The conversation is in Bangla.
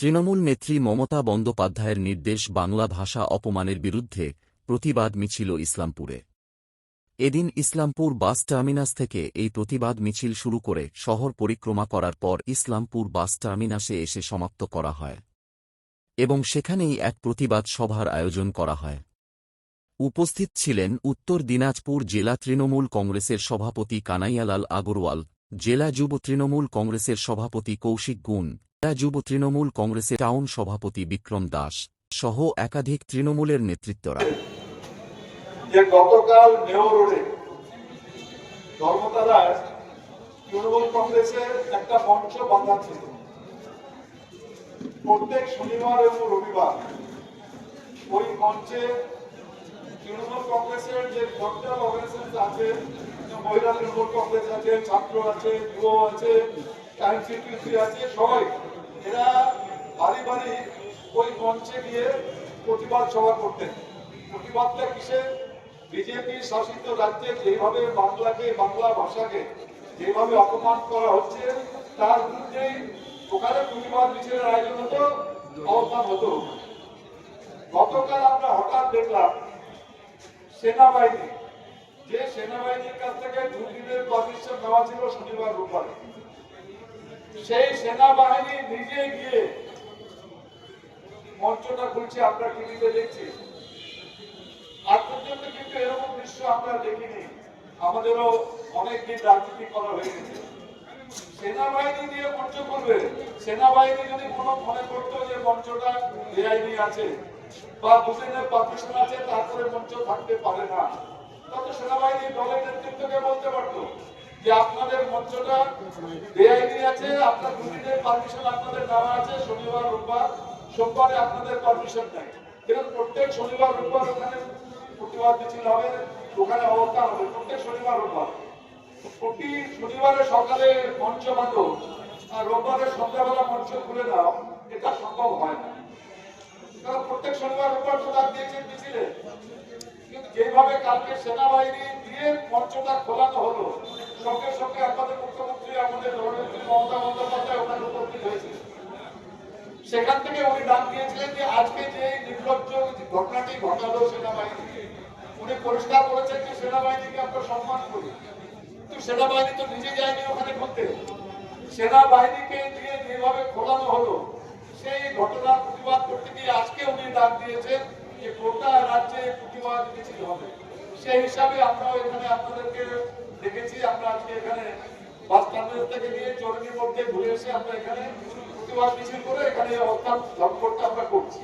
তৃণমূল নেত্রী মমতা বন্দ্যোপাধ্যায়ের নির্দেশ বাংলা ভাষা অপমানের বিরুদ্ধে প্রতিবাদ মিছিল ইসলামপুরে। এদিন ইসলামপুর বাস টার্মিনাস থেকে এই প্রতিবাদ মিছিল শুরু করে শহর পরিক্রমা করার পর ইসলামপুর বাস টার্মিনাসে এসে সমাপ্ত করা হয় এবং সেখানেই এক প্রতিবাদ সভার আয়োজন করা হয়। উপস্থিত ছিলেন উত্তর দিনাজপুর জেলা তৃণমূল কংগ্রেসের সভাপতি কানাইয়ালাল আগরওয়াল, জেলা যুব তৃণমূল কংগ্রেসের সভাপতি কৌশিক গুণ, জেলা যুব তৃণমূল কংগ্রেসের টাউন সভাপতি বিক্রম দাস সহ একাধিক তৃণমূলের নেতৃত্বরা। গতকাল নেও রোডে ধর্মতলায় তৃণমূল কংগ্রেসের একটা মঞ্চ বাঁধা ছিল। প্রত্যেক শনিবার এবং রবিবার ওই মঞ্চে তৃণমূল কংগ্রেসের যে টোটাল অর্গানাইজেশন আছে, মহিলা তৃণমূল কংগ্রেস আছে, ছাত্র আছে, যুব আছে, এনসিপিসি আছে, সবাই এরা বাড়ি বাড়ি ওই মঞ্চে গিয়ে প্রতিবাদ সভা করতেন। প্রতিবাদটা কিসে? বিজেপি শাসিত রাজ্যে যেভাবে বাংলাকে, বাংলা ভাষাকে যেভাবে অপমান করা হচ্ছে তার বিরুদ্ধেই ওখানে প্রতিবাদ মিছিলের আয়োজন হতো, অবস্থান হতো। গতকাল আমরা হঠাৎ দেখলাম সেনাবাহিনী, যে সেনাবাহিনীর কাছ থেকে 2 দিনের পারমিশন নেওয়া ছিল শনিবার রোববারে, সেই সেনাবাহিনী নিজে গিয়ে মঞ্চটা খুলছে। আমরা টিভিতে দেখছি, আজ পর্যন্ত কিন্তু এরকম দৃশ্য আমরা দেখিনি। আমাদেরও অনেকদিন রাজনীতি করা হয়ে গেছে। সেনাবাহিনী দিয়ে মঞ্চ করবে। সেনাবাহিনী যদি কোনো মনে করতো যে মঞ্চটা বেআইনি আছে বা 2 দিনের পারমিশন আছে তারপরে মঞ্চ থাকতে পারে না, তাহলে সেনাবাহিনী দলের নেতৃত্বকে বলতে পারতো যে আপনাদের মঞ্চটা বেআইনি আছে, আপনার 2 দিনের পারমিশন আপনাদের নেওয়া আছে, শনিবার রোববার, সোমবারে আপনাদের পারমিশন নেই। কিন্তু প্রত্যেক শনিবার রোববার ওখানে প্রতিবাদ মিছিল হবে, ওখানে অবস্থান হবে প্রত্যেক শনিবার রোববার। প্রতি শনিবারে সকালে মঞ্চ বাঁধো আর রোববারে সন্ধ্যাবেলা মঞ্চ খুলে দাও, এটা সম্ভব হয় না। কারণ প্রত্যেক শনিবার রোববার তো ডাক দিয়েছেন মিছিলে, কিন্তু যেভাবে কালকে সেনাবাহিনী দিয়ে মঞ্চটা খোলানো হলো, সঙ্গে সঙ্গে আমাদের মুখ্যমন্ত্রী, আমাদের দলনেত্রী মমতা বন্দ্যোপাধ্যায় ওখানে উপস্থিত হয়েছে। সেখান থেকে উনি ডাক দিয়েছিলেন যে আজকে যে নির্লজ্জ ঘটনাটি ঘটালো সেনাবাহিনী, উনি পরিষ্কার করেছেন যে সেনাবাহিনীকে আমরা সম্মান করি, কিন্তু সেনাবাহিনী তো নিজে যায়নি ওখানে করতে। সেনাবাহিনীকে দিয়ে যেভাবে খোলানো হলো সেই ঘটনার প্রতিবাদ করতে গিয়ে আজকে উনি ডাক দিয়েছেন যে গোটা রাজ্যে প্রতিবাদ মিছিল হবে। সেই হিসাবে আমরাও এখানে আপনাদেরকে দেখেছি। আমরা আজকে এখানে বাস টার্মিনাস থেকে নিয়ে চরণীর মধ্যে ঘুরে এসে আমরা এখানে প্রতিবাদ মিছিল করে এখানে অবস্থান করতে আমরা করছি।